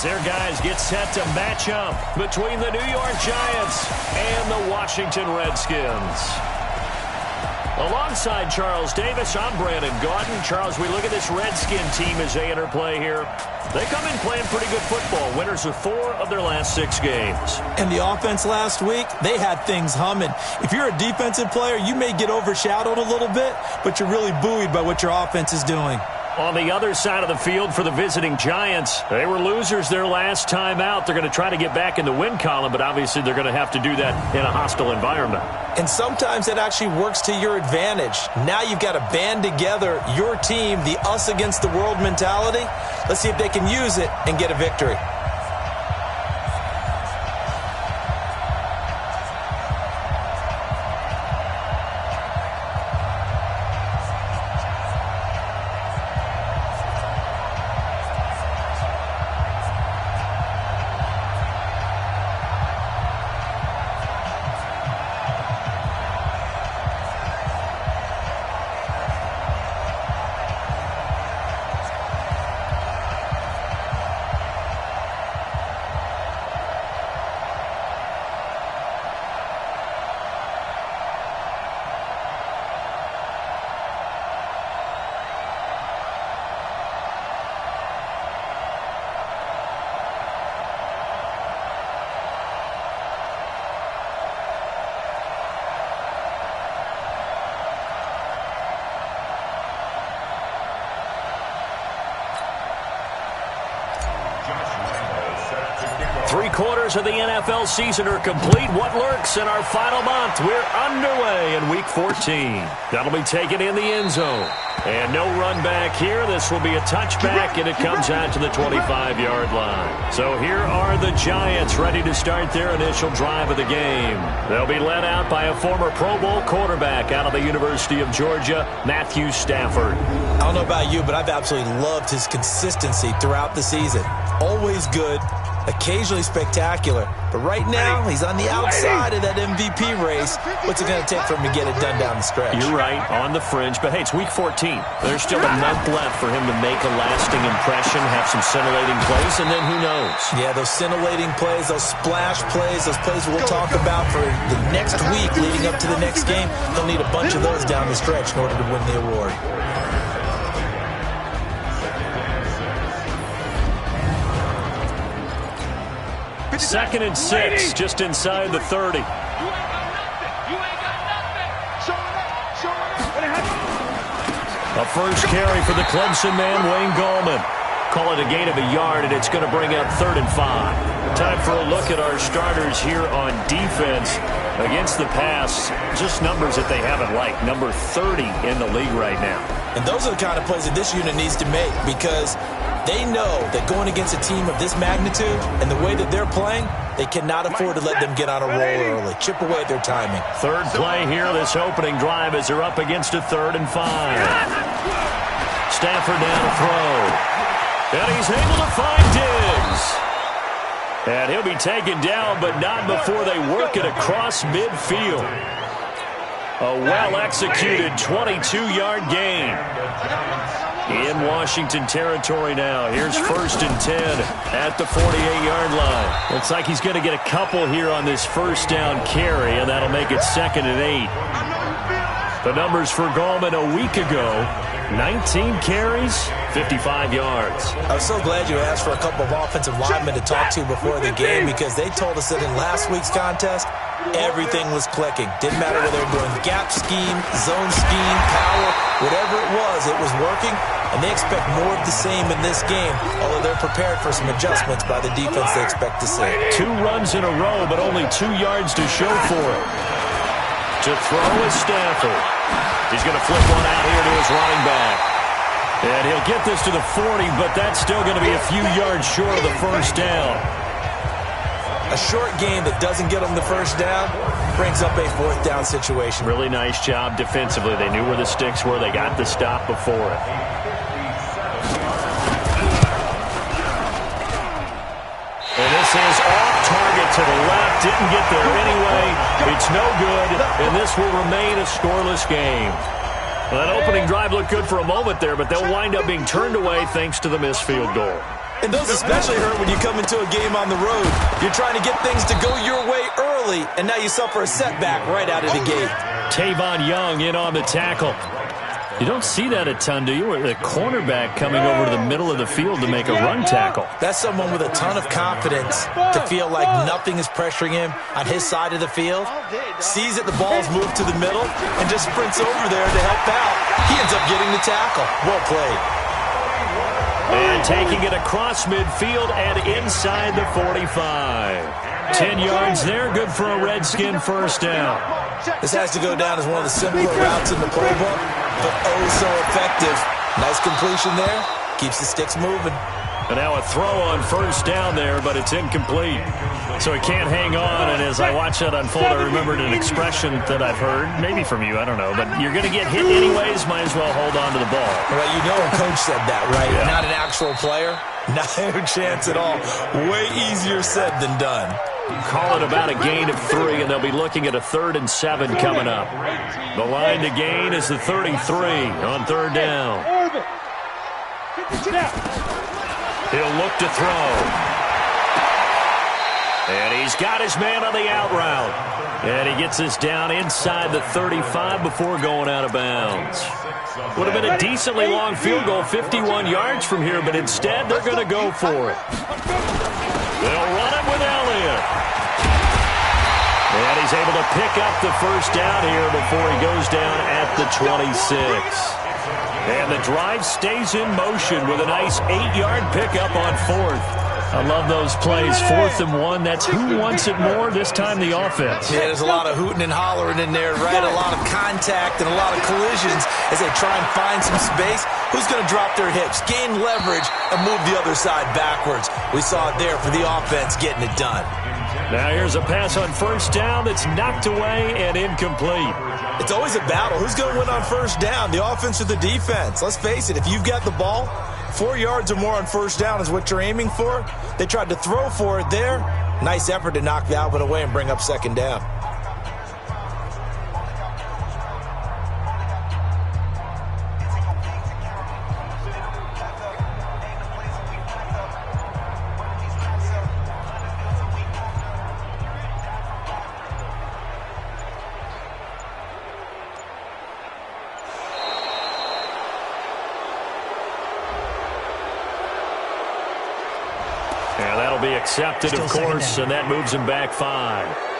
their guys get set to match up between the New York Giants and the Washington Redskins. Alongside Charles Davis, I'm Brandon Gaudin. Charles, we look at this Redskin team as they interplay here. They come in playing pretty good football. Winners of 4 of their last 6 games. And the offense last week, they had things humming. If you're a defensive player, you may get overshadowed a little bit, but you're really buoyed by what your offense is doing. On the other side of the field for the visiting Giants, they were losers their last time out. They're going to try to get back in the win column, but obviously they're going to have to do that in a hostile environment. And sometimes it actually works to your advantage. Now you've got to band together your team, the us against the world mentality. Let's see if they can use it and get a victory. Three-quarters of the NFL season are complete. What lurks in our final month? We're underway in Week 14. That'll be taken in the end zone. And no run back here. This will be a touchback, and it comes out to the 25-yard line. So here are the Giants ready to start their initial drive of the game. They'll be led out by a former Pro Bowl quarterback out of the University of Georgia, Matthew Stafford. I don't know about you, but I've absolutely loved his consistency throughout the season. Always good. Occasionally spectacular, but right now he's on the outside of that MVP race. What's it going to take for him to get it done down the stretch? You're right, on the fringe, but hey, it's Week 14. There's still a month left for him to make a lasting impression, have some scintillating plays, and then who knows? Yeah, those scintillating plays, those splash plays, those plays we'll talk about for the next week leading up to the next game. They'll need a bunch of those down the stretch in order to win the award. Second and 6, just inside the 30. A first carry for the Clemson man, Wayne Gallman. Call it a gain of a yard, and it's going to bring up 3rd and 5. Time for a look at our starters here on defense against the pass. Just numbers that they haven't liked. Number 30 in the league right now. And those are the kind of plays that this unit needs to make, because they know that going against a team of this magnitude and the way that they're playing, they cannot afford to let them get on a roll early. Chip away at their timing. Third play here, this opening drive, as they're up against a 3rd and 5. Stafford down to throw. And he's able to find Diggs. And he'll be taken down, but not before they work it across midfield. A well-executed 22-yard gain. In Washington territory now. Here's 1st and 10 at the 48-yard line. Looks like he's going to get a couple here on this first down carry, and that'll make it 2nd and 8. The numbers for Gallman a week ago: 19 carries, 55 yards. I was so glad you asked for a couple of offensive linemen to talk to before the game, because they told us that in last week's contest, everything was clicking. Didn't matter whether they were doing gap scheme, zone scheme, power, whatever it was working. And they expect more of the same in this game, although they're prepared for some adjustments by the defense they expect to see. 2 runs in a row, but only 2 yards to show for it. To throw is Stafford. He's going to flip one out here to his running back. And he'll get this to the 40, but that's still going to be a few yards short of the first down. A short game that doesn't get them the first down brings up a 4th down situation. Really nice job defensively. They knew where the sticks were. They got the stop before it. And this is off target to the left. Didn't get there anyway. It's no good, and this will remain a scoreless game. Well, that opening drive looked good for a moment there, but they'll wind up being turned away thanks to the missed field goal. And those especially hurt when you come into a game on the road. You're trying to get things to go your way early, and now you suffer a setback right out of the gate. Tavon Young in on the tackle. You don't see that a ton, do you? Or the cornerback coming over to the middle of the field to make a run tackle. That's someone with a ton of confidence to feel like nothing is pressuring him on his side of the field. Sees that the ball's moved to the middle and just sprints over there to help out. He ends up getting the tackle. Well played. And taking it across midfield and inside the 45. 10 yards there, good for a Redskin first down. This has to go down as one of the simpler routes in the playbook, but oh so effective. Nice completion there. Keeps the sticks moving. And now a throw on first down there, but it's incomplete. So he can't hang on, and as I watch that unfold, I remembered an expression that I've heard, maybe from you, I don't know, but you're going to get hit anyways, might as well hold on to the ball. Well, you know a coach said that, right? Yeah. Not an actual player. No chance at all. Way easier said than done. Call it about a gain of 3, and they'll be looking at a 3rd and 7 coming up. The line to gain is the 33 on 3rd down. He'll look to throw. And he's got his man on the out route. And he gets us down inside the 35 before going out of bounds. Would have been a decently long field goal, 51 yards from here, but instead they're going to go for it. They'll run it with Elliott. And he's able to pick up the first down here before he goes down at the 26. And the drive stays in motion with a nice 8-yard pickup on 4th. I love those plays. 4th and 1. That's who wants it more, this time the offense. Yeah, there's a lot of hooting and hollering in there, right? A lot of contact and a lot of collisions as they try and find some space. Who's going to drop their hips, gain leverage, and move the other side backwards? We saw it there for the offense getting it done. Now here's a pass on first down that's knocked away and incomplete. It's always a battle. Who's going to win on first down, the offense or the defense? Let's face it, if you've got the ball, 4 yards or more on first down is what you're aiming for. They tried to throw for it there. Nice effort to knock Alvin away and bring up second down. Yeah, that'll be accepted, of course, and that moves him back 5.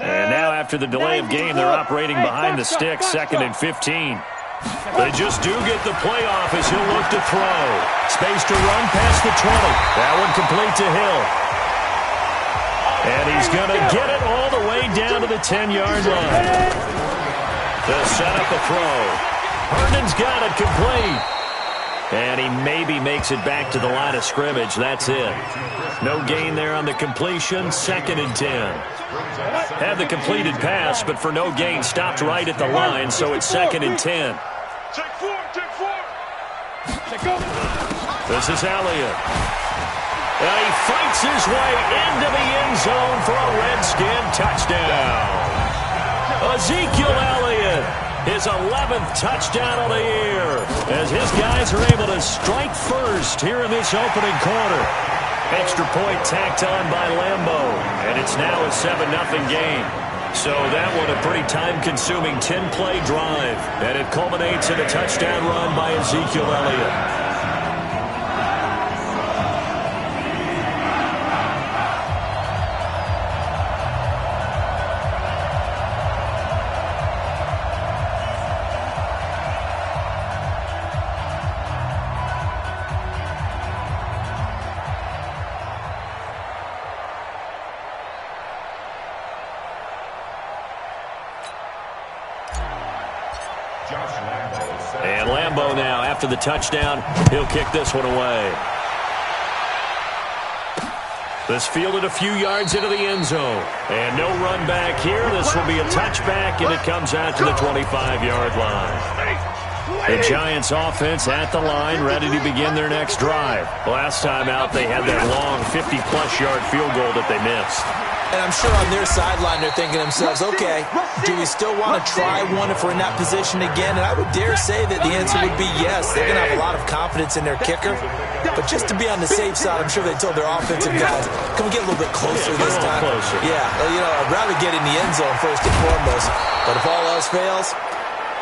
And now after the delay of game, they're operating behind the stick, 2nd and 15. They just do get the playoff as he'll look to throw. Space to run past the 20. That one complete to Hill. And he's going to get it all the way down to the 10-yard line. They'll set up a throw. Herndon's got it complete. And he maybe makes it back to the line of scrimmage. That's it. No gain there on the completion. 2nd and 10. Had the completed pass, but for no gain, stopped right at the line, so it's 2nd and 10. This is Elliott. And he fights his way into the end zone for a Redskin touchdown. Ezekiel Elliott, his 11th touchdown of the year, as his guys are able to strike first here in this opening quarter. Extra point tacked on by Lambo, and it's now a 7-0 game. So that one a pretty time-consuming 10-play drive, and it culminates in a touchdown run by Ezekiel Elliott. And Lambo now, after the touchdown, he'll kick this one away. This fielded a few yards into the end zone. And no run back here. This will be a touchback, and it comes out to the 25-yard line. The Giants offense at the line, ready to begin their next drive. Last time out, they had that long 50-plus yard field goal that they missed. And I'm sure on their sideline they're thinking to themselves, okay, do we still want to try one if we're in that position again? And I would dare say that the answer would be yes. They're going to have a lot of confidence in their kicker. But just to be on the safe side, I'm sure they told their offensive guys, can we get a little bit closer this time? Closer. Yeah, I'd rather get in the end zone first and foremost. But if all else fails,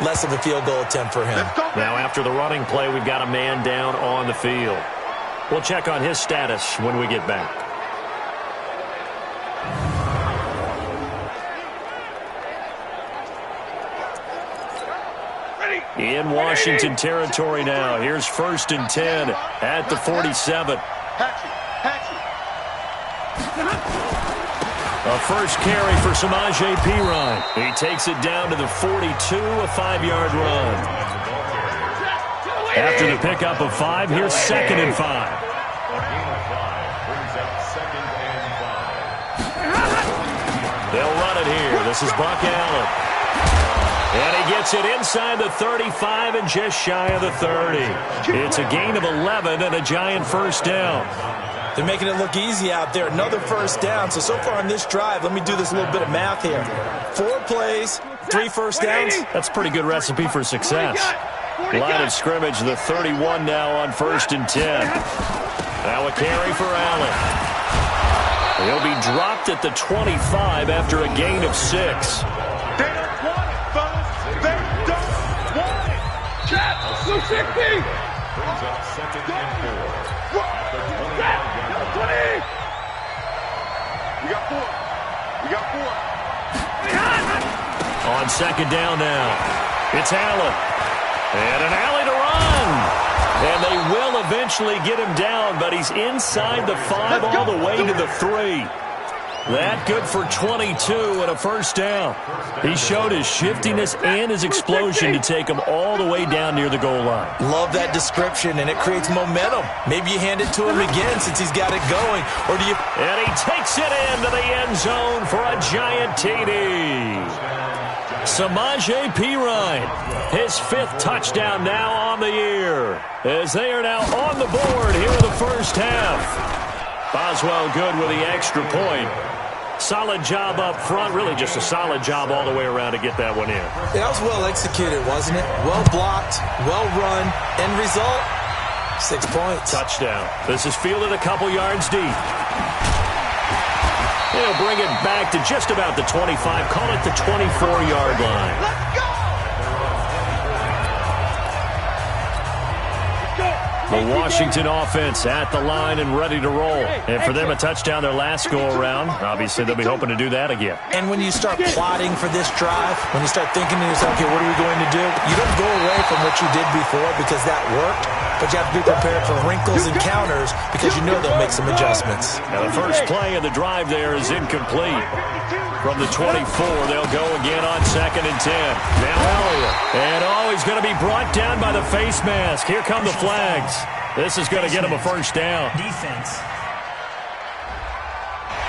less of a field goal attempt for him. Now after the running play, we've got a man down on the field. We'll check on his status when we get back. In Washington territory now. Here's 1st and 10 at the 47. A first carry for Samaje Perine. He takes it down to the 42, a 5-yard run. After the pickup of 5, here's 2nd and 5. They'll run it here. This is Buck Allen. And he gets it inside the 35 and just shy of the 30. It's a gain of 11 and a Giant first down. They're making it look easy out there. Another first down. So far on this drive, let me do this little bit of math here. 4 plays, 3 first downs. That's a pretty good recipe for success. Line of scrimmage, the 31 now on 1st and 10. Now a carry for Allen. He'll be dropped at the 25 after a gain of 6. Blue 60! Brings up 2nd and 4. We got 4. On 2nd down now, it's Allen. And an alley to run. And they will eventually get him down, but he's inside the 5 all the way to the 3. That good for 22 and a first down. He showed his shiftiness and his explosion to take him all the way down near the goal line. Love that description, and it creates momentum. Maybe you hand it to him again since he's got it going. Or do you... And he takes it into the end zone for a Giant TD. Samaje Perine, his 5th touchdown now on the year, as they are now on the board here in the first half. Boswell good with the extra point. Solid job up front, really just a solid job all the way around to get that one in. That was well executed, wasn't it? Well blocked, well run. End result, 6 points. Touchdown. This is fielded a couple yards deep. They'll bring it back to just about the 25, call it the 24-yard line. Let's go! The Washington offense at the line and ready to roll. And for them, a touchdown their last go-around. Obviously, they'll be hoping to do that again. And when you start plotting for this drive, when you start thinking to yourself, okay, what are we going to do? You don't go away from what you did before because that worked, but you have to be prepared for wrinkles and counters because you know they'll make some adjustments. Now, the first play of the drive there is incomplete. From the 24, they'll go again on 2nd and 10. Now Elliott. And he's going to be brought down by the face mask. Here come the flags. This is going to get him a first down. Defense.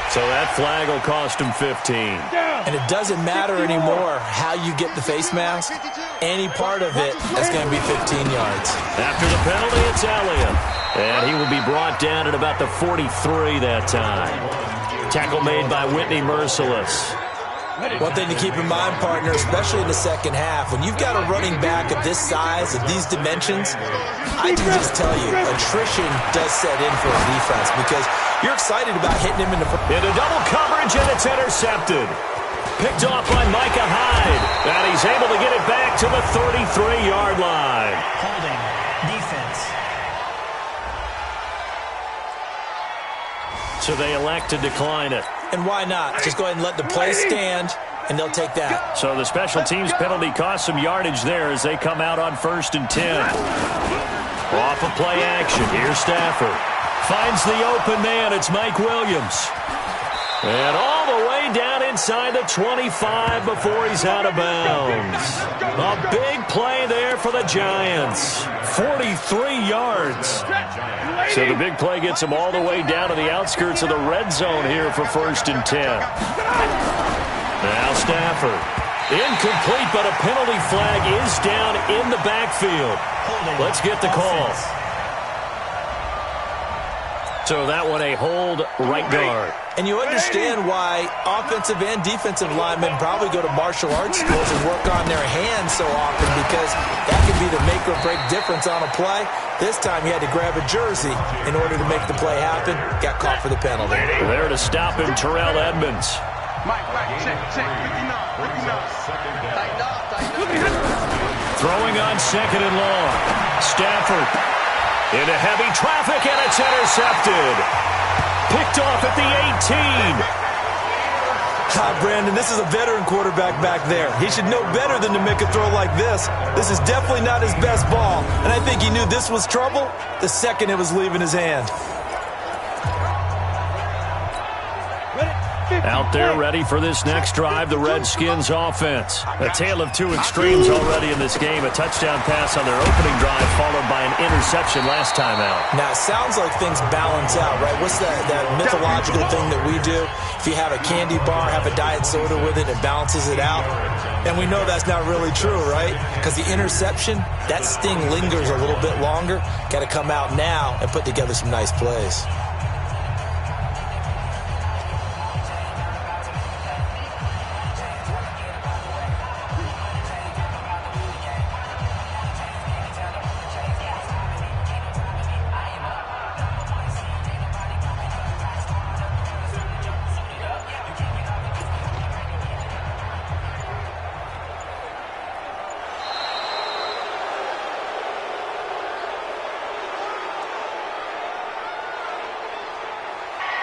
So that flag will cost him 15. And it doesn't matter anymore how you get the face mask. Any part of it, that's going to be 15 yards. After the penalty, it's Elliott. And he will be brought down at about the 43 that time. Tackle made by Whitney Merciless. One thing to keep in mind, partner, especially in the second half, when you've got a running back of this size, of these dimensions, I can just tell you, attrition does set in for a defense because you're excited about hitting him into double coverage, and it's intercepted. Picked off by Micah Hyde. And he's able to get it back to the 33-yard line. Holding. Defense. So they elect to decline it. And why not? Just go ahead and let the play stand, and they'll take that. So the special teams penalty cost some yardage there as they come out on 1st and 10. Off of play action. Here's Stafford. Finds the open man. It's Mike Williams. And all the way down inside the 25 before he's out of bounds. A big play there for the Giants. 43 yards. So the big play gets him all the way down to the outskirts of the red zone here for 1st and 10. Now Stafford. Incomplete, but a penalty flag is down in the backfield. Let's get the call. So that one a hold right guard. And you understand why offensive and defensive linemen probably go to martial arts schools and work on their hands so often, because that can be the make or break difference on a play. This time he had to grab a jersey in order to make the play happen. Got caught for the penalty. There to stop him, Terrell Edmonds. Throwing on 2nd and long. Stafford into heavy traffic, and it's intercepted. Picked off at the 18. Brandon, this is a veteran quarterback back there. He should know better than to make a throw like this. This is definitely not his best ball, and I think he knew this was trouble the second it was leaving his hand. Out there ready for this next drive, the Redskins offense. A tale of two extremes already in this game. A touchdown pass on their opening drive followed by an interception last time out. Now, it sounds like things balance out, right? What's that mythological thing that we do? If you have a candy bar, have a diet soda with it, it balances it out. And we know that's not really true, right? Because the interception, that sting lingers a little bit longer. Got to come out now and put together some nice plays.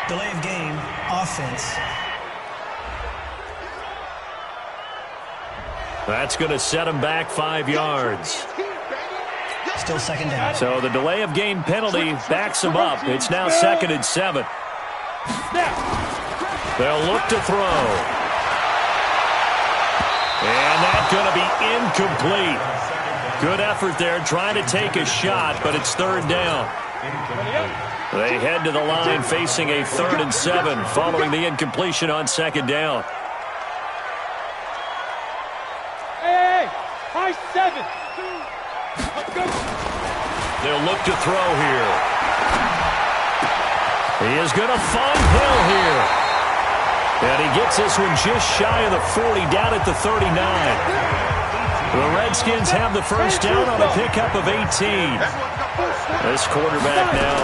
Delay of game, offense. That's going to set him back 5 yards. Still 2nd down. So the delay of game penalty backs him up. It's now 2nd and 7. They'll look to throw. And that's going to be incomplete. Good effort there trying to take a shot, but it's 3rd down. They head to the line facing a 3rd and 7 following the incompletion on 2nd down. Hey, high 7. They'll look to throw here. He is going to find Hill here. And he gets this one just shy of the 40, down at the 39. The Redskins have the first down on a pickup of 18. This quarterback now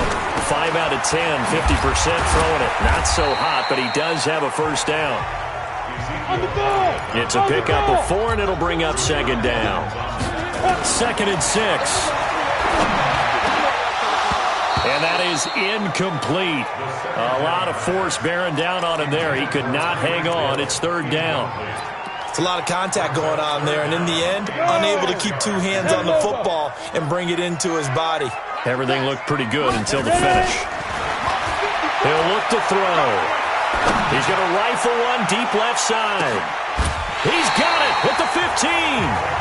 5 out of 10, 50% throwing it. Not so hot, but he does have a first down. It's a pickup of 4, and it'll bring up 2nd down. 2nd and 6. And that is incomplete. A lot of force bearing down on him there. He could not hang on. It's 3rd down. It's a lot of contact going on there, and in the end, unable to keep 2 hands on the football and bring it into his body. Everything looked pretty good until the finish. He'll look to throw. He's going to rifle one deep left side. He's got it at the 15.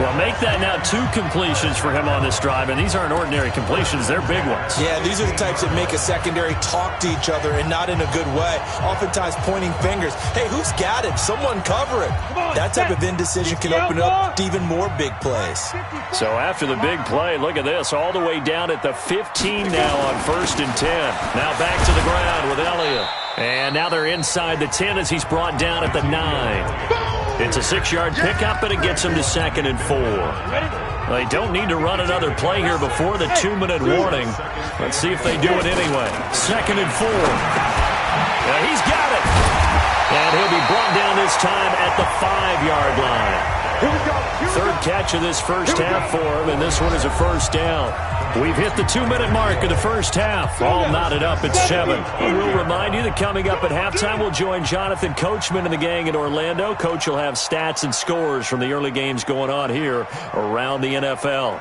Well, make that now 2 completions for him on this drive, and these aren't ordinary completions. They're big ones. Yeah, these are the types that make a secondary talk to each other, and not in a good way. Oftentimes pointing fingers. Hey, who's got it? Someone cover it. That type of indecision can open up to even more big plays. So after the big play, look at this, all the way down at the 15 now on 1st and 10. Now back to the ground with Elliott. And now they're inside the 10 as he's brought down at the 9. It's a 6-yard pickup, and it gets him to 2nd and 4. They don't need to run another play here before the 2-minute warning. Let's see if they do it anyway. 2nd and 4. He's got it. And he'll be brought down this time at the 5-yard line. Third catch of this first half for him, and this one is a first down. We've hit the 2-minute mark of the first half. All knotted up at 7. And we'll remind you that coming up at halftime, we'll join Jonathan Coachman and the gang in Orlando. Coach will have stats and scores from the early games going on here around the NFL.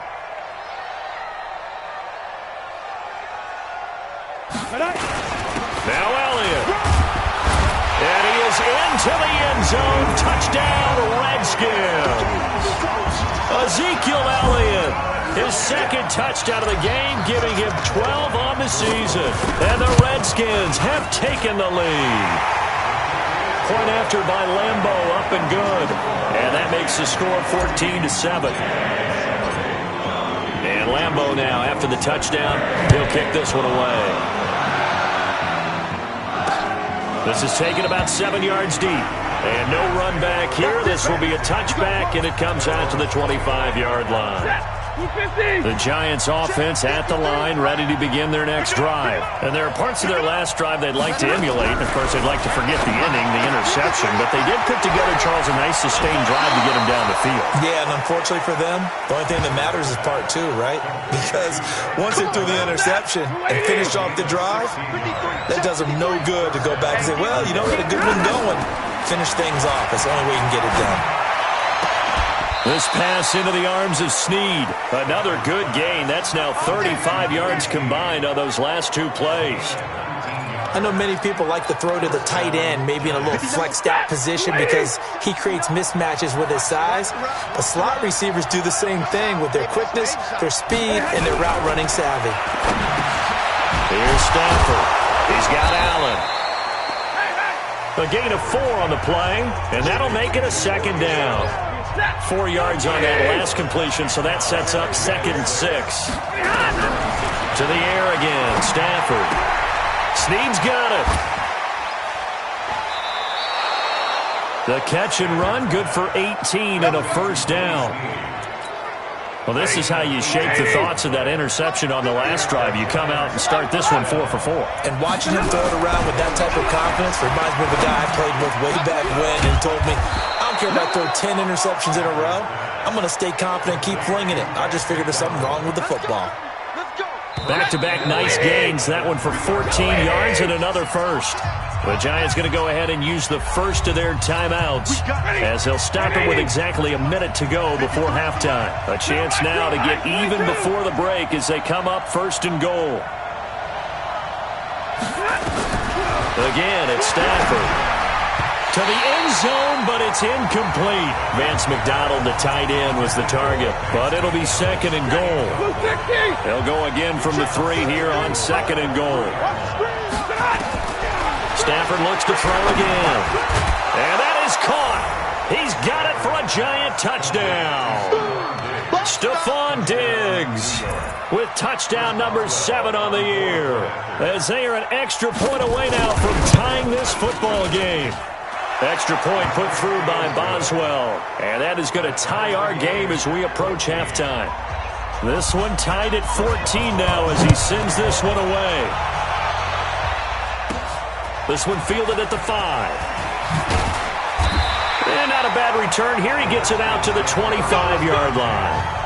Now Elliott. And he is into the end zone. Touchdown, Redskins. Ezekiel Elliott, his second touchdown of the game, giving him 12 on the season. And the Redskins have taken the lead. Point after by Lambeau, up and good. And that makes the score 14-7. And Lambeau now, after the touchdown, he'll kick this one away. This is taken about 7 yards deep. And no run back here. This will be a touchback, and it comes out to the 25-yard line. The Giants offense at the line, ready to begin their next drive. And there are parts of their last drive they'd like to emulate. And of course, they'd like to forget the inning, the interception. But they did put together, Charles, a nice sustained drive to get them down the field. Yeah, and unfortunately for them, the only thing that matters is part 2, right? Because once they threw the interception and finished off the drive, that does them no good to go back and say, well, you know, we had a good one going. Finish things off. That's the only way you can get it done. This pass into the arms of Snead. Another good gain. That's now 35 yards combined on those last 2 plays. I know many people like to throw to the tight end, maybe in a little flexed out position because he creates mismatches with his size. But slot receivers do the same thing with their quickness, their speed, and their route running savvy. Here's Stafford. He's got Allen. A gain of 4 on the play, and that'll make it a second down. 4 yards on that last completion, so that sets up 2nd and 6. To the air again, Stafford. Snead's got it. The catch and run, good for 18 and a first down. Well, this is how you shape the thoughts of that interception on the last drive. You come out and start this one 4 for 4. And watching him throw it around with that type of confidence reminds me of a guy I played with way back when and told me, I don't care if I throw 10 interceptions in a row. I'm going to stay confident, keep flinging it. I just figured there's something wrong with the football. Back-to-back nice gains. That one for 14 yards and another first. The Giants going to go ahead and use the first of their timeouts as they'll stop it with exactly a minute to go before halftime. A chance now to get even before the break as they come up 1st and goal. Again, it's Stafford. To the end zone, but it's incomplete. Vance McDonald, the tight end, was the target, but it'll be 2nd and goal. They'll go again from the 3 here on 2nd and goal. Stafford looks to throw again. And that is caught. He's got it for a Giant touchdown. Stephon Diggs with touchdown number 7 on the year. As they are an extra point away now from tying this football game. Extra point put through by Boswell. And that is going to tie our game as we approach halftime. This one tied at 14 now as he sends this one away. This one fielded at the 5. And not a bad return here. He gets it out to the 25-yard line.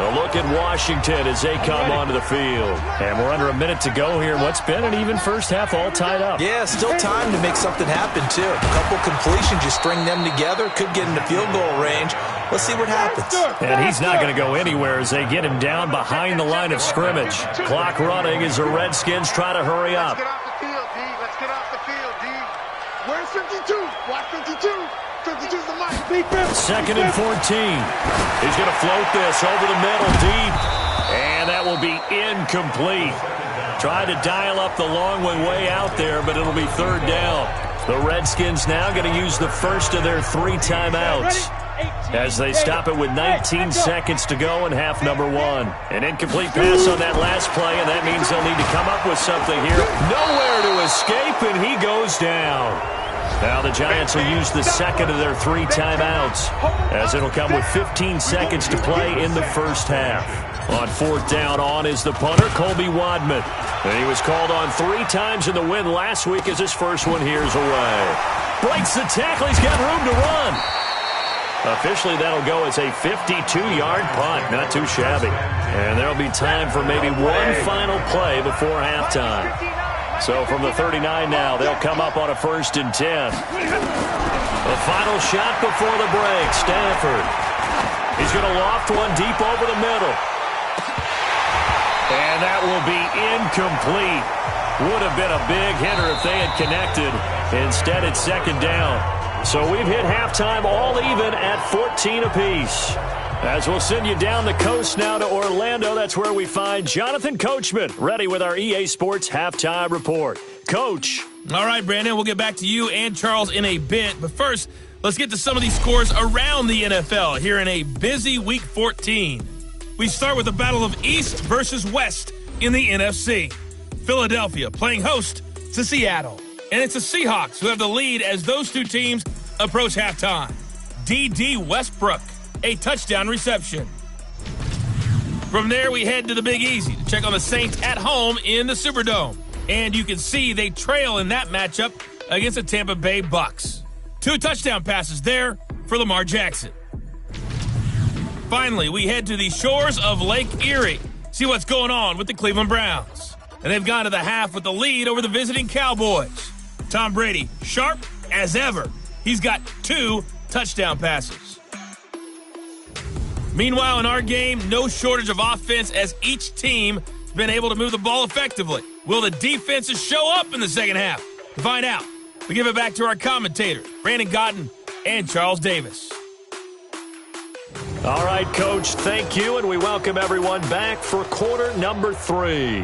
A look at Washington as they come onto the field. And we're under a minute to go here. What's been an even first half all tied up. Yeah, still time to make something happen, too. A couple completions, you string them together, could get into field goal range. Let's see what happens. And he's not going to go anywhere as they get him down behind the line of scrimmage. Clock running as the Redskins try to hurry up. Let's get off the field, D. Let's get off the field, D. Where's 52? Watch 52. 52's the mic. 2nd and 14. He's going to float this over the middle deep. And that will be incomplete. Tried to dial up the long one way out there, but it'll be 3rd down. The Redskins now going to use the first of their 3 timeouts as they stop it with 19 seconds to go in half number 1. An incomplete pass on that last play, and that means they'll need to come up with something here. Nowhere to escape, and he goes down. Now the Giants will use the second of their 3 timeouts, as it'll come with 15 seconds to play in the first half. On 4th down on is the punter, Colby Wadman. And he was called on 3 times in the win last week as his first one here's away. Breaks the tackle. He's got room to run. Officially, that'll go as a 52-yard punt. Not too shabby. And there'll be time for maybe one final play before halftime. So from the 39 now, they'll come up on a 1st and 10. The final shot before the break. Stanford. He's going to loft one deep over the middle. And that will be incomplete. Would have been a big hitter if they had connected. Instead, it's 2nd down. So we've hit halftime all even at 14 apiece. As we'll send you down the coast now to Orlando, that's where we find Jonathan Coachman, ready with our EA Sports Halftime Report. Coach. All right, Brandon, we'll get back to you and Charles in a bit. But first, let's get to some of these scores around the NFL here in a busy Week 14. We start with the battle of East versus West in the NFC. Philadelphia playing host to Seattle. And it's the Seahawks who have the lead as those two teams approach halftime. D.D. Westbrook, a touchdown reception. From there, we head to the Big Easy to check on the Saints at home in the Superdome. And you can see they trail in that matchup against the Tampa Bay Bucks. 2 touchdown passes there for Lamar Jackson. Finally, we head to the shores of Lake Erie. See what's going on with the Cleveland Browns. And they've gone to the half with the lead over the visiting Cowboys. Tom Brady, sharp as ever. He's got 2 touchdown passes. Meanwhile, in our game, no shortage of offense as each team has been able to move the ball effectively. Will the defenses show up in the second half? To find out, we give it back to our commentators, Brandon Godden and Charles Davis. All right, Coach, thank you, and we welcome everyone back for quarter number 3.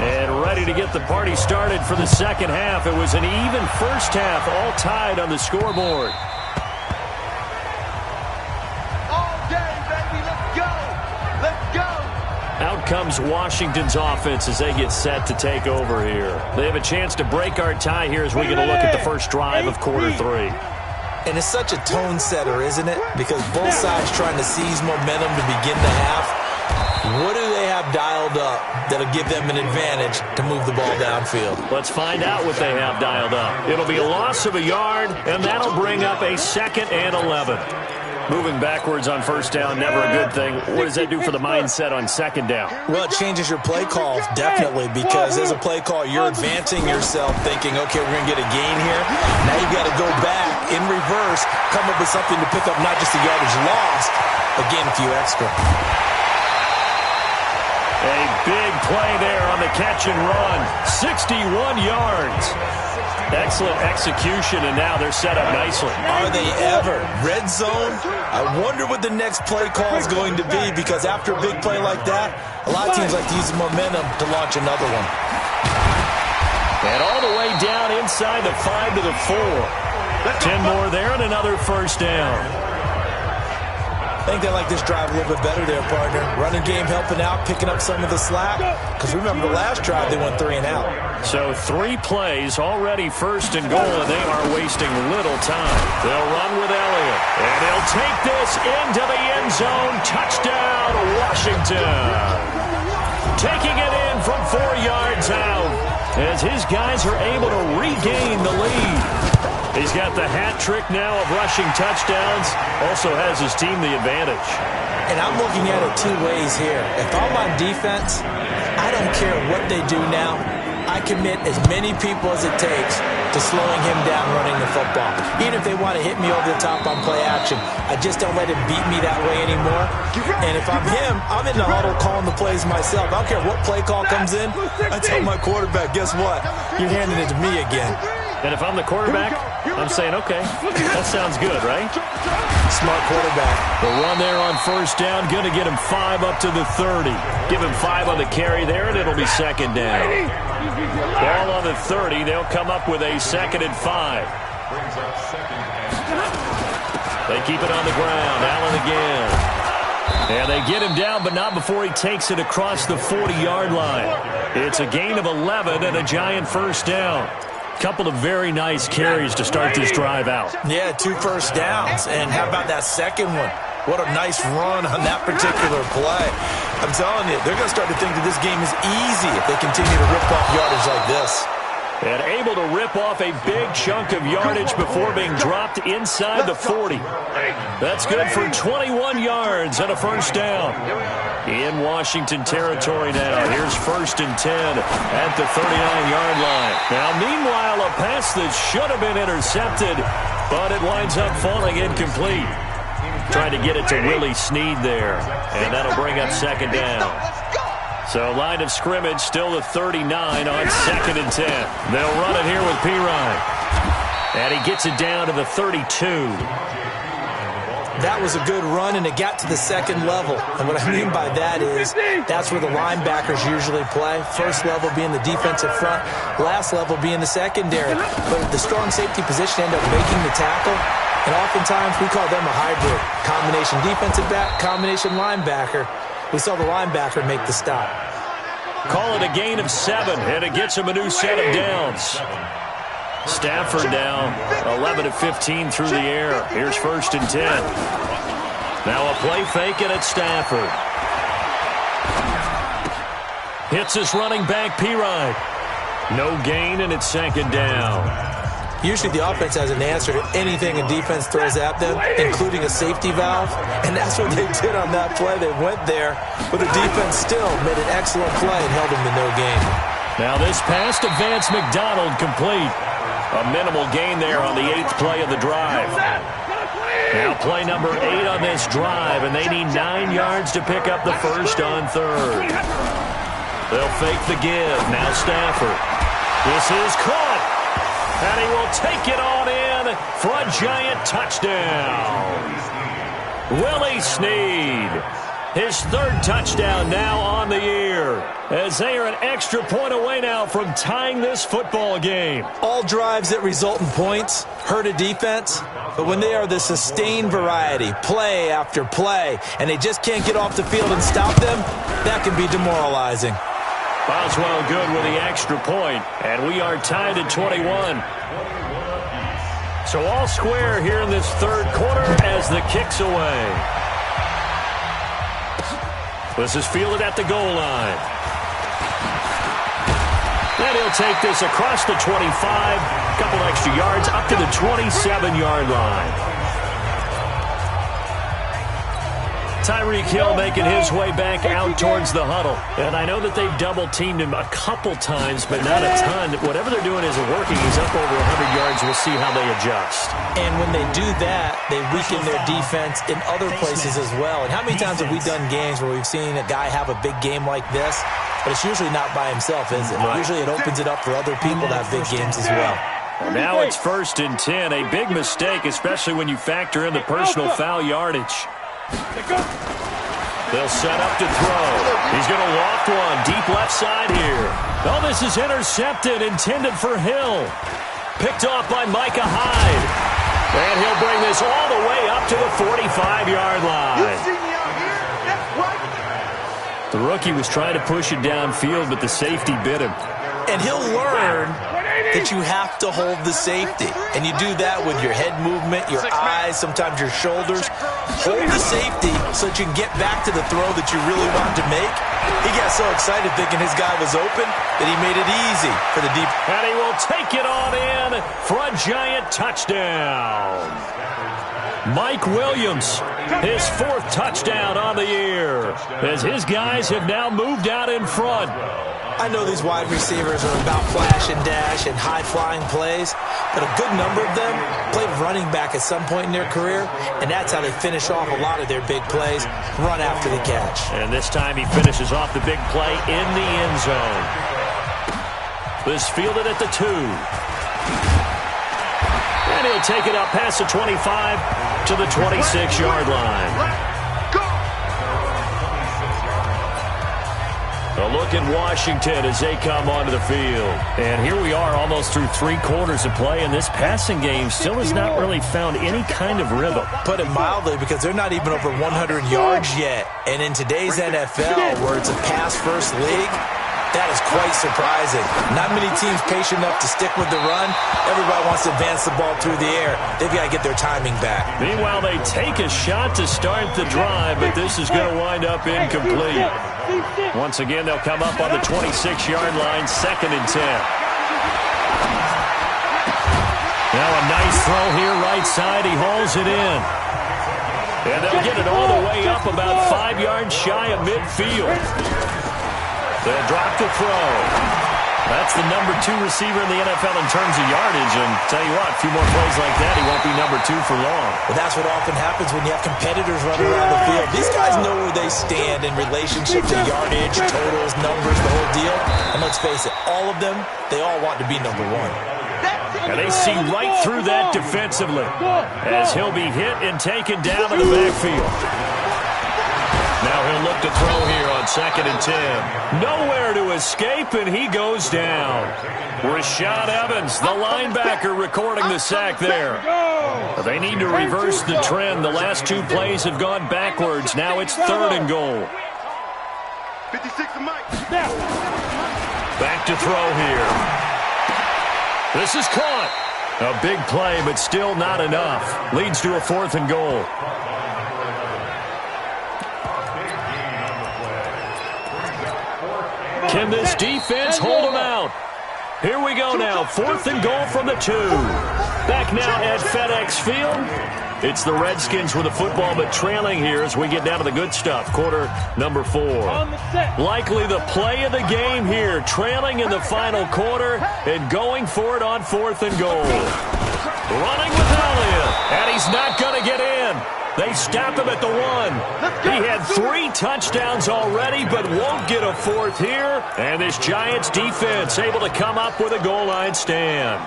And ready to get the party started for the second half. It was an even first half, all tied on the scoreboard. All day, baby, let's go! Let's go! Out comes Washington's offense as they get set to take over here. They have a chance to break our tie here as we get a look at the first drive of quarter 3. And it's such a tone setter, isn't it? Because both sides trying to seize momentum to begin the half. What do they have dialed up that'll give them an advantage to move the ball downfield? Let's find out what they have dialed up. It'll be a loss of a yard, and that'll bring up a 2nd and 11. Moving backwards on first down, never a good thing. What does that do for the mindset on 2nd down? Well, it changes your play calls, definitely, because as a play call, you're advancing yourself thinking, okay, we're going to get a gain here. Now you've got to go back in reverse, come up with something to pick up not just the yardage lost, again, a few extra. A big play there on the catch and run. 61 yards. Excellent execution, and now they're set up nicely. Are they ever? Red zone? I wonder what the next play call is going to be, because after a big play like that, a lot of teams like to use the momentum to launch another one. And all the way down inside the 5 to the 4. 10 more there and another first down. I think they like this drive a little bit better there, partner. Running game helping out, picking up some of the slack. Because remember the last drive, they went 3 and out. So 3 plays, already first and goal, and they are wasting little time. They'll run with Elliott. And he'll take this into the end zone. Touchdown, Washington. Taking it in from 4 yards out as his guys are able to regain the lead. He's got the hat trick now of rushing touchdowns. Also has his team the advantage. And I'm looking at it 2 ways here. If I'm on defense, I don't care what they do now. I commit as many people as it takes to slowing him down running the football. Even if they want to hit me over the top on play action, I just don't let him beat me that way anymore. And if I'm him, I'm in the huddle calling the plays myself. I don't care what play call comes in. I tell my quarterback, guess what? You're handing it to me again. And if I'm the quarterback, I'm saying, okay, that sounds good, right? Smart quarterback. The run there on first down, going to get him 5 up to the 30. Give him 5 on the carry there, and it'll be 2nd down. Ball on the 30. They'll come up with a 2nd and 5. They keep it on the ground. Allen again. And they get him down, but not before he takes it across the 40-yard line. It's a gain of 11 and a giant first down. Couple of very nice carries to start this drive out. Yeah, 2 first downs. And how about that second one? What a nice run on that particular play. I'm telling you, they're going to start to think that this game is easy if they continue to rip off yardage like this. And able to rip off a big chunk of yardage before being dropped inside the 40. That's good for 21 yards and a first down. In Washington territory now. Here's 1st and 10 at the 39-yard line. Now, meanwhile, a pass that should have been intercepted, but it winds up falling incomplete. Trying to get it to Willie Snead there, and that'll bring up 2nd down. So line of scrimmage still the 39 on 2nd and 10. They'll run it here with Pirine. And he gets it down to the 32. That was a good run, and it got to the 2nd level. And what I mean by that is that's where the linebackers usually play. First level being the defensive front, last level being the secondary. But the strong safety position ended up making the tackle. And oftentimes we call them a hybrid. Combination defensive back, combination linebacker. We saw the linebacker make the stop. Call it a gain of 7, and it gets him a new set of downs. Stafford now 11 of 15 through the air. Here's 1st and 10. Now a play fake, and it's Stafford. Hits his running back, Pirine. No gain, and it's 2nd down. Usually the offense has an answer to anything a defense throws at them, including a safety valve. And that's what they did on that play. They went there, but the defense still made an excellent play and held them to no gain. Now this pass to Vance McDonald complete. A minimal gain there on the 8th play of the drive. Now play number 8 on this drive, and they need 9 yards to pick up the first on 3rd. They'll fake the give. Now Stafford. This is caught. And he will take it on in for a giant touchdown. Willie Snead, his 3rd touchdown now on the year, as they are an extra point away now from tying this football game. All drives that result in points hurt a defense, but when they are the sustained variety, play after play, and they just can't get off the field and stop them, that can be demoralizing. Boswell good with the extra point, and we are tied at 21. So all square here in this 3rd quarter as the kick's away. This is fielded at the goal line. And he'll take this across the 25, a couple extra yards up to the 27-yard line. Tyreek Hill making his way back out towards the huddle. And I know that they've double-teamed him a couple times, but not a ton. Whatever they're doing isn't working. He's up over 100 yards. We'll see how they adjust. And when they do that, they weaken their defense in other places as well. And how many times have we done games where we've seen a guy have a big game like this? But it's usually not by himself, is it? Right. Usually it opens it up for other people to have big games as well. And now it's 1st and 10. A big mistake, especially when you factor in the personal foul yardage. They'll set up to throw. He's going to loft one deep left side here. Oh, this is intercepted, intended for Hill. Picked off by Micah Hyde. And he'll bring this all the way up to the 45-yard line. The rookie was trying to push it downfield, but the safety bit him. And he'll learn that you have to hold the safety. And you do that with your head movement, your eyes, sometimes your shoulders. Hold the safety so that you can get back to the throw that you really want to make. He got so excited thinking his guy was open that he made it easy for the deep. And he will take it on in for a giant touchdown. Mike Williams, his 4th touchdown on the year, as his guys have now moved out in front. I know these wide receivers are about flash and dash and high-flying plays, but a good number of them played running back at some point in their career, and that's how they finish off a lot of their big plays, run after the catch. And this time he finishes off the big play in the end zone. This fielded at the 2. And he'll take it up past the 25 to the 26-yard line. A look at Washington as they come onto the field. And here we are almost through 3 quarters of play, and this passing game still has not really found any kind of rhythm. Put it mildly, because they're not even over 100 yards yet. And in today's NFL, where it's a pass-first league, that is quite surprising. Not many teams patient enough to stick with the run. Everybody wants to advance the ball through the air. They've got to get their timing back. Meanwhile, they take a shot to start the drive, but this is going to wind up incomplete. Once again, they'll come up on the 26-yard line, 2nd and 10. Now a nice throw here, right side. He hauls it in. And they'll get it all the way up about 5 yards shy of midfield. They'll drop the throw. That's the number 2 receiver in the NFL in terms of yardage. And tell you what, a few more plays like that, he won't be number 2 for long. Well, that's what often happens when you have competitors running around the field. These guys know where they stand in relationship to yardage, totals, numbers, the whole deal. And let's face it, all of them, they all want to be number 1. And they see right through that defensively as he'll be hit and taken down in the backfield. Now he'll look to throw here on 2nd and 10. Nowhere to escape, and he goes down. Rashad Evans, the linebacker, recording the sack there. But they need to reverse the trend. The last 2 plays have gone backwards. Now it's 3rd and goal. 56 to Mike. Back to throw here. This is caught. A big play, but still not enough. Leads to a 4th and goal. Can this defense hold them out? Here we go now. 4th and goal from the 2. Back now at FedEx Field. It's the Redskins with the football, but trailing here as we get down to the good stuff. Quarter number 4. Likely the play of the game here. Trailing in the final quarter and going for it on 4th and goal. Running with Elliott. And he's not going to get in. They stop him at the 1. He had 3 touchdowns already, but won't get a 4th here. And this Giants defense able to come up with a goal line stand.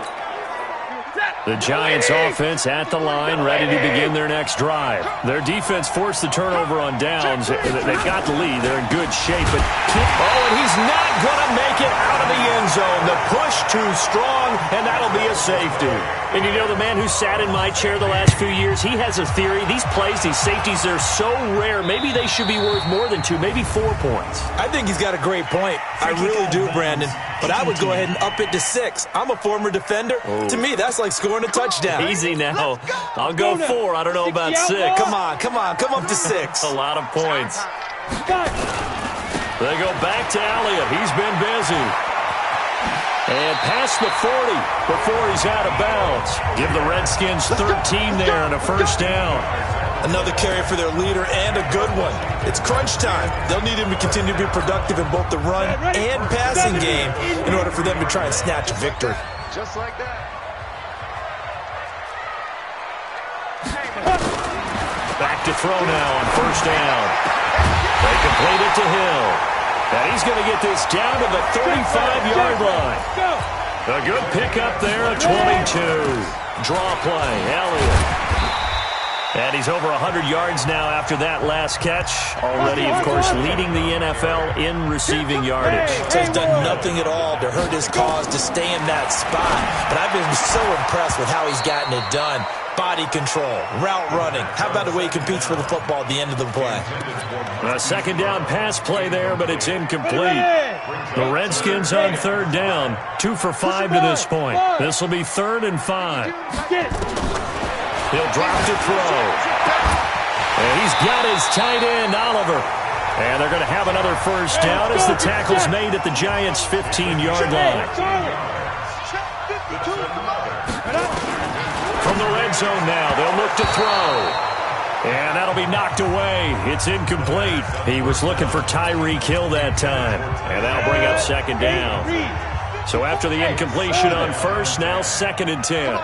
The Giants offense at the line, ready to begin their next drive. Their defense forced the turnover on downs. They've got the lead. They're in good shape. But and he's not going to make it out of the end zone. The push too strong, and that'll be a safety. And you know, the man who sat in my chair the last few years, he has a theory. These plays, these safeties, they're so rare. Maybe they should be worth more than 2, maybe 4 points. I think he's got a great point. I really do, Brandon. But I would go ahead and up it to 6. I'm a former defender. Oh. To me, that's like scoring a touchdown. Easy now. I'll go 4. I don't know about 6. Come on. Come up to 6. A lot of points. They go back to Elliott. He's been busy. And past the 40 before he's out of bounds. Give the Redskins 13 there and a 1st down. Another carry for their leader and a good one. It's crunch time. They'll need him to continue to be productive in both the run and passing game in order for them to try and snatch a victory. Just like that. Back to throw now on 1st down. They complete it to Hill. And he's going to get this down to the 35-yard line. A good pickup there, a 22. Draw play, Elliott. And he's over 100 yards now after that last catch. Already, of course, leading the NFL in receiving yardage. So he's done nothing at all to hurt his cause to stay in that spot. But I've been so impressed with how he's gotten it done. Body control, route running. How about the way he competes for the football at the end of the play? A 2nd down pass play there, but it's incomplete. The Redskins on 3rd down. 2 for 5 to this point. This will be 3rd and 5. He'll drop to throw. And he's got his tight end, Oliver. And they're going to have another 1st down as the tackle's made at the Giants' 15-yard line. From the red zone now, they'll look to throw. And that'll be knocked away. It's incomplete. He was looking for Tyreek Hill that time. And that'll bring up 2nd down. So after the incompletion on 1st, now 2nd and 10.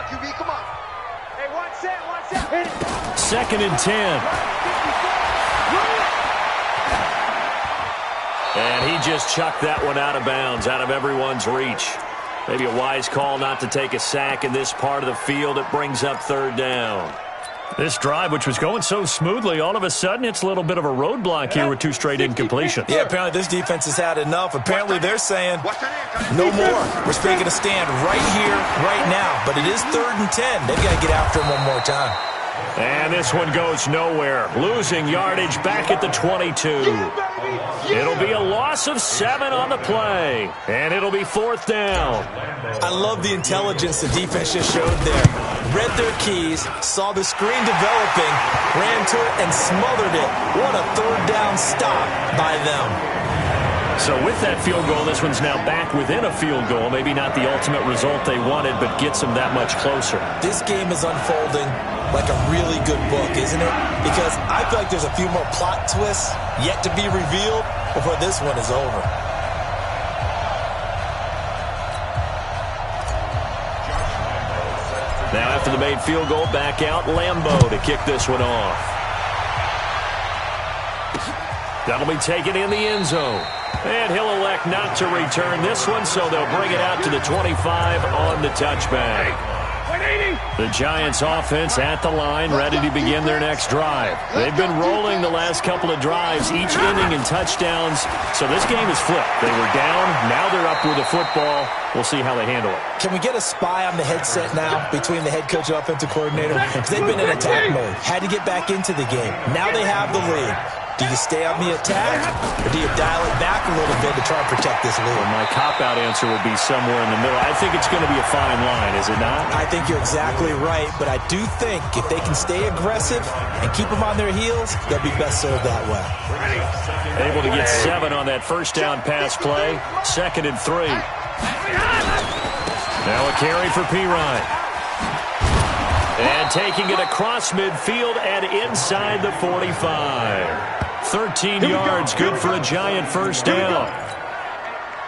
2nd and 10. And he just chucked that one out of bounds, out of everyone's reach. Maybe a wise call not to take a sack in this part of the field. It brings up 3rd down. This drive, which was going so smoothly, all of a sudden it's a little bit of a roadblock here with 2 straight incompletions. Yeah, apparently this defense has had enough. Apparently they're saying, no more. We're taking a stand right here, right now. But it is 3rd and 10. They've got to get after him one more time. And this one goes nowhere. Losing yardage back at the 22. It'll be a loss of 7 on the play. And it'll be 4th down. I love the intelligence the defense just showed there. Read their keys, saw the screen developing, ran to it, and smothered it. What a 3rd down stop by them. So with that field goal, this one's now back within a field goal. Maybe not the ultimate result they wanted, but gets them that much closer. This game is unfolding like a really good book, isn't it? Because I feel like there's a few more plot twists yet to be revealed before this one is over. Now after the made field goal, back out Lambeau to kick this one off. That'll be taken in the end zone. And he'll elect not to return this one, so they'll bring it out to the 25 on the touchback. The Giants offense at the line, ready to begin their next drive. They've been rolling the last couple of drives, each inning in touchdowns, so this game is flipped. They were down, now they're up with the football. We'll see how they handle it. Can we get a spy on the headset now between the head coach and offensive coordinator? Because they've been in attack mode, had to get back into the game. Now they have the lead. Do you stay on the attack, or do you dial it back a little bit to try and protect this lead? Well, my cop-out answer would be somewhere in the middle. I think it's going to be a fine line, is it not? I think you're exactly right, but I do think if they can stay aggressive and keep them on their heels, they'll be best served that way. Able to get 7 on that first down pass play. 2nd and 3. Now a carry for Pirine. And taking it across midfield and inside the 45. 13 yards, good for a Giant first down.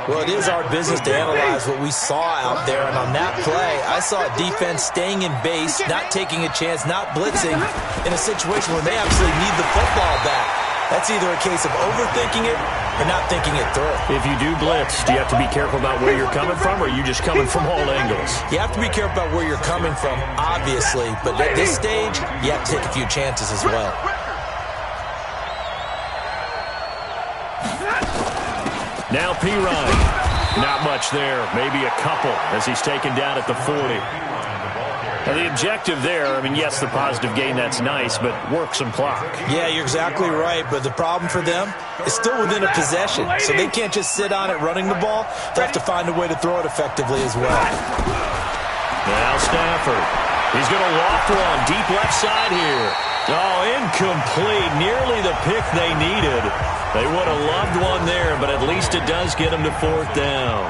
Well, it is our business to analyze what we saw out there, and on that play, I saw a defense staying in base, not taking a chance, not blitzing, in a situation where they absolutely need the football back. That's either a case of overthinking it or not thinking it through. If you do blitz, do you have to be careful about where you're coming from, or are you just coming from all angles? You have to be careful about where you're coming from, obviously, but at this stage, you have to take a few chances as well. Now Pirine. Not much there. Maybe a couple as he's taken down at the 40. Now the objective there, I mean, yes, the positive gain, that's nice, but work some clock. Yeah, you're exactly right, but the problem for them is still within a possession, so they can't just sit on it running the ball. They'll have to find a way to throw it effectively as well. Now Stafford. He's going to loft one deep left side here. Oh, incomplete. Nearly the pick they needed. They would have loved one there, but at least it does get them to 4th down.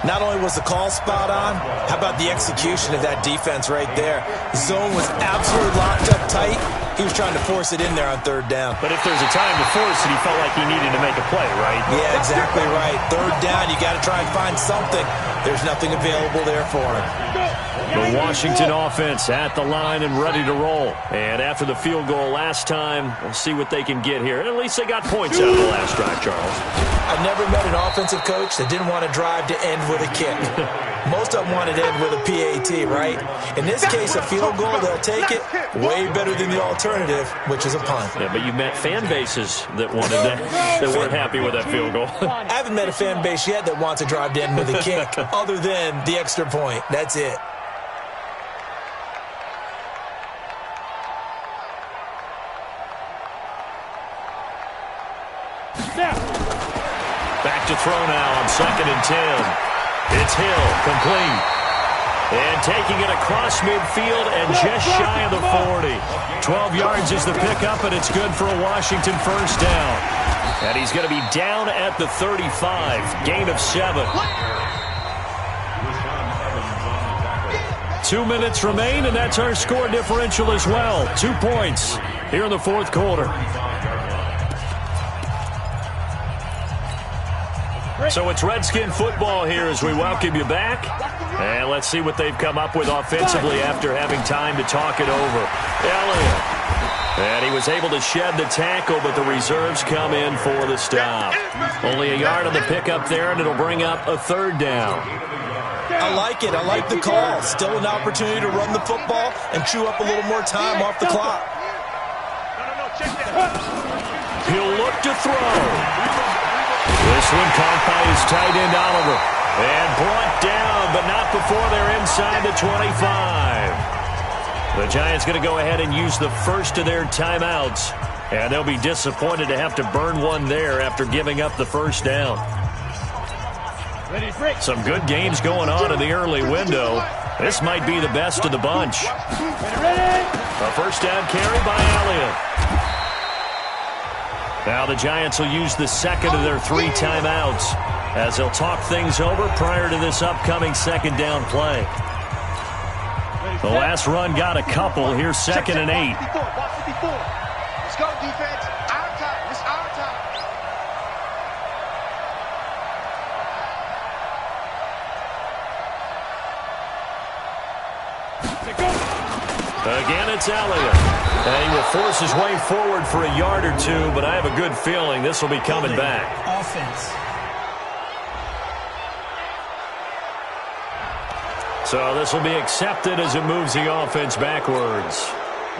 Not only was the call spot on, how about the execution of that defense right there? The zone was absolutely locked up tight. He was trying to force it in there on 3rd down. But if there's a time to force it, he felt like he needed to make a play, right? Yeah, exactly right. 3rd down, you got to try and find something. There's nothing available there for him. The Washington offense at the line and ready to roll. And after the field goal last time, we'll see what they can get here. And at least they got points out of the last drive, Charles. I've never met an offensive coach that didn't want to drive to end with a kick. Most of them wanted to end with a PAT, right? In this case, a field goal, they'll take it. Way better than the alternative, which is a punt. Yeah, but you've met fan bases that wanted that, that weren't happy with that field goal. I haven't met a fan base yet that wants to drive to end with a kick, other than the extra point. That's it. Back to throw now on 2nd and 10. It's Hill, complete. And taking it across midfield and just shy of the 40. 12 yards is the pickup, and it's good for a Washington first down. And he's going to be down at the 35. Gain of 7. 2 minutes remain, and that's our score differential as well. 2 points here in the 4th quarter. So it's Redskin football here as we welcome you back. And let's see what they've come up with offensively after having time to talk it over. Elliott. And he was able to shed the tackle, but the reserves come in for the stop. Only a yard on the pickup there, and it'll bring up a 3rd down. I like it. I like the call. Still an opportunity to run the football and chew up a little more time off the clock. He'll look to throw. This one caught by his tight end, Oliver. And brought down, but not before they're inside the 25. The Giants going to go ahead and use the first of their timeouts. And they'll be disappointed to have to burn one there after giving up the first down. Some good games going on in the early window. This might be the best of the bunch. A first down carry by Elliott. Now the Giants will use the second of their 3 timeouts as they'll talk things over prior to this upcoming second down play. The last run got a couple. Here's 2nd and 8. Let's go, defense. Our time. It's our time. Again, it's Elliott. And he will force his way forward for a yard or two, but I have a good feeling this will be coming back. Offense. So this will be accepted as it moves the offense backwards.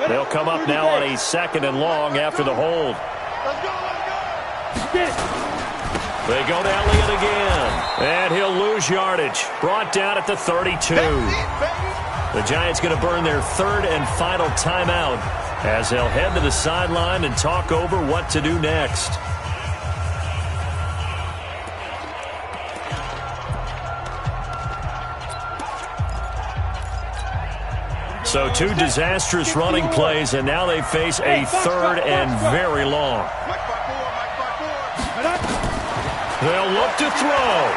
They'll come up now on a 2nd and long after the hold. Let's go, let's go. They go to Elliott again. And he'll lose yardage. Brought down at the 32. The Giants going to burn their 3rd and final timeout as they'll head to the sideline and talk over what to do next. So 2 disastrous running plays, and now they face a 3rd and very long. They'll look to throw.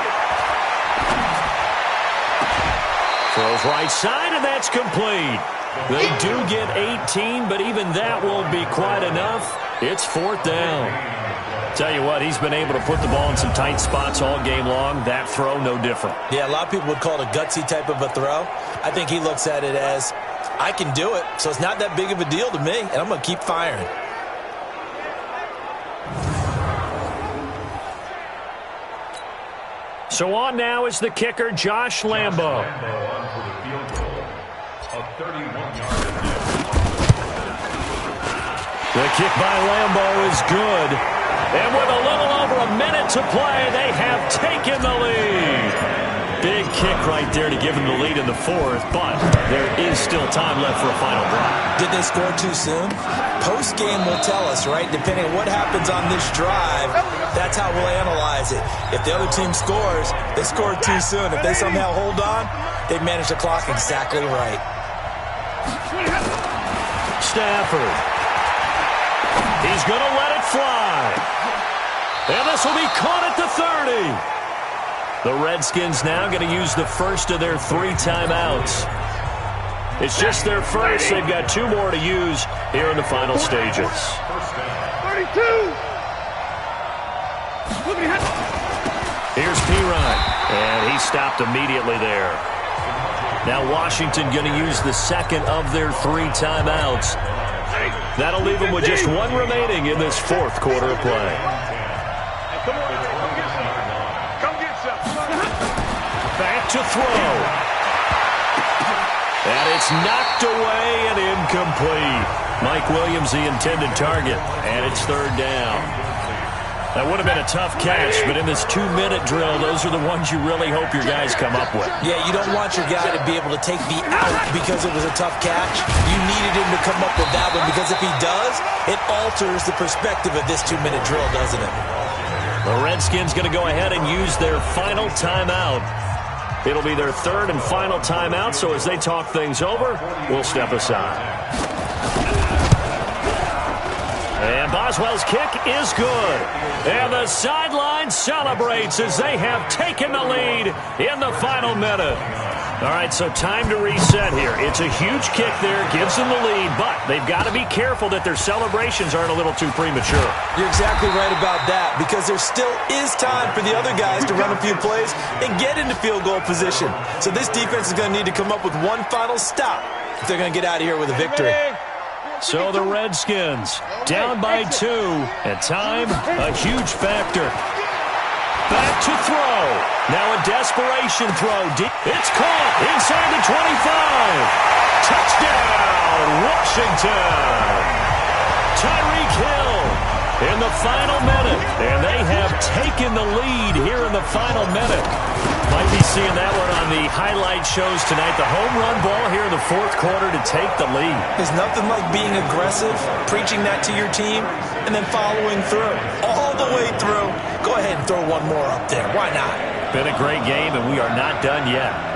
Throws right side, and that's complete. They do get 18, but even that won't be quite enough. It's 4th down. Tell you what, he's been able to put the ball in some tight spots all game long. That throw, no different. Yeah, a lot of people would call it a gutsy type of a throw. I think he looks at it as, I can do it, so it's not that big of a deal to me, and I'm going to keep firing. So on now is the kicker, Josh Lambo. The kick by Lambo is good. And with a little over a minute to play, they have taken the lead. Big kick right there to give them the lead in the 4th, but there is still time left for a final drive. Did they score too soon? Post-game will tell us, right? Depending on what happens on this drive, that's how we'll analyze it. If the other team scores, they scored too soon. If they somehow hold on, they managed the clock exactly right. Stafford. He's going to let it fly. And this will be caught at the 30. The Redskins now going to use the first of their 3 timeouts. It's just their first. They've got 2 more to use here in the final stages. 32. Here's P-Ryan, and he stopped immediately there. Now Washington going to use the 2nd of their 3 timeouts. That'll leave them with just 1 remaining in this 4th quarter of play. Back to throw. And it's knocked away and incomplete. Mike Williams, the intended target, and it's 3rd down. That would have been a tough catch, but in this 2-minute drill, those are the ones you really hope your guys come up with. Yeah, you don't want your guy to be able to take the out because it was a tough catch. You needed him to come up with that one because if he does, it alters the perspective of this 2-minute drill, doesn't it? The Redskins going to go ahead and use their final timeout. It'll be their 3rd and final timeout, so as they talk things over, we'll step aside. And Boswell's kick is good. And the sideline celebrates as they have taken the lead in the final minute. All right, so time to reset here. It's a huge kick there, gives them the lead, but they've got to be careful that their celebrations aren't a little too premature. You're exactly right about that because there still is time for the other guys to run a few plays and get into field goal position. So this defense is going to need to come up with one final stop if they're going to get out of here with a victory. So the Redskins down by 2, and time a huge factor. Back to throw. Now a desperation throw. It's caught inside the 25. Touchdown, Washington. Tyreek Hill in the final minute. And they have taken the lead here in the final minute. Might be seeing that one on the highlight shows tonight. The home run ball here in the fourth quarter to take the lead. There's nothing like being aggressive, preaching that to your team, and then following through. All the way through. Go ahead and throw one more up there. Why not? Been a great game, and we are not done yet.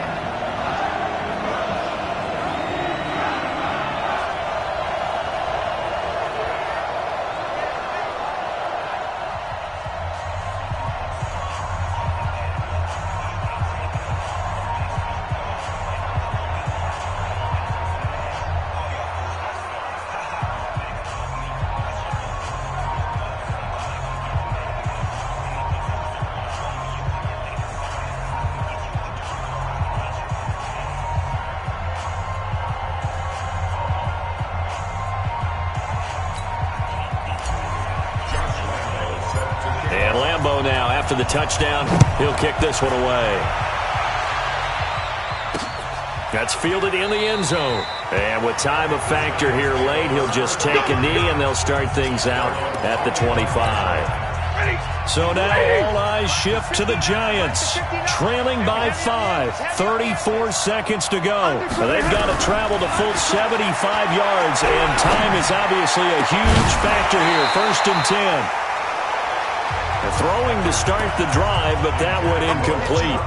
Now, after the touchdown, he'll kick this one away. That's fielded in the end zone. And with time a factor here late, he'll just take a knee, and they'll start things out at the 25. So now all eyes shift to the Giants, trailing by 5, 34 seconds to go. They've got to travel the full 75 yards, and time is obviously a huge factor here. 1st and 10. Throwing to start the drive, but that went incomplete.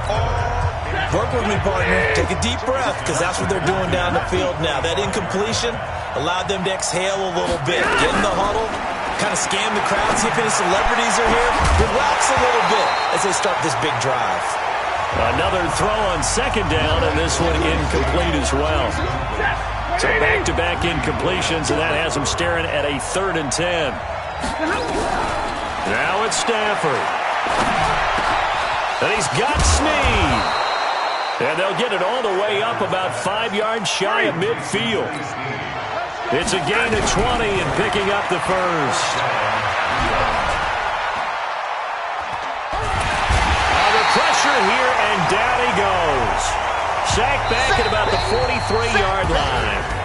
Work with me, partner. Take a deep breath, because that's what they're doing down the field now. That incompletion allowed them to exhale a little bit. Get in the huddle, kind of scan the crowd, see if any celebrities are here. Relax a little bit as they start this big drive. Another throw on 2nd down, and this one incomplete as well. So back-to-back incompletions, and that has them staring at a 3rd and 10. Now it's Stafford. And he's got Snead. And they'll get it all the way up about 5 yards shy of midfield. It's a gain of 20 and picking up the first. The pressure here, and down he goes. Sacked back at about the 43-yard line.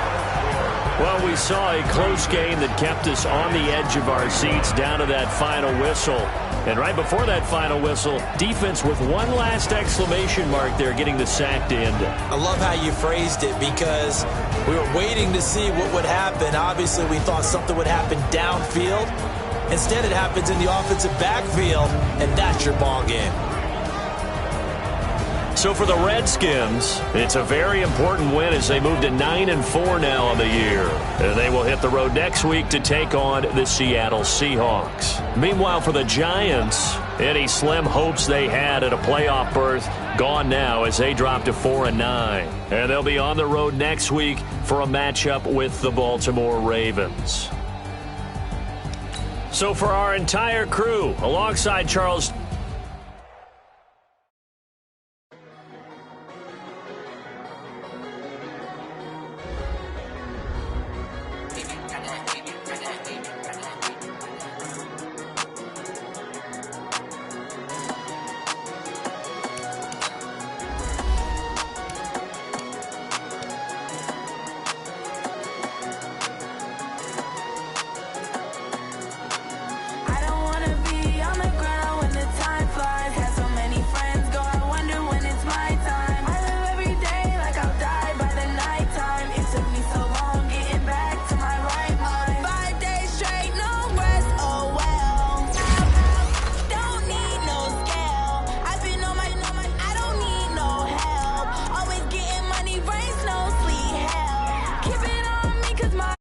Well, we saw a close game that kept us on the edge of our seats down to that final whistle. And right before that final whistle, defense with one last exclamation mark there, getting the sack to end it. I love how you phrased it, because we were waiting to see what would happen. Obviously, we thought something would happen downfield. Instead, it happens in the offensive backfield, and that's your ball game. So for the Redskins, it's a very important win as they move to 9-4 now on the year. And they will hit the road next week to take on the Seattle Seahawks. Meanwhile, for the Giants, any slim hopes they had at a playoff berth gone now as they drop to 4-9. And they'll be on the road next week for a matchup with the Baltimore Ravens. So for our entire crew, alongside Charles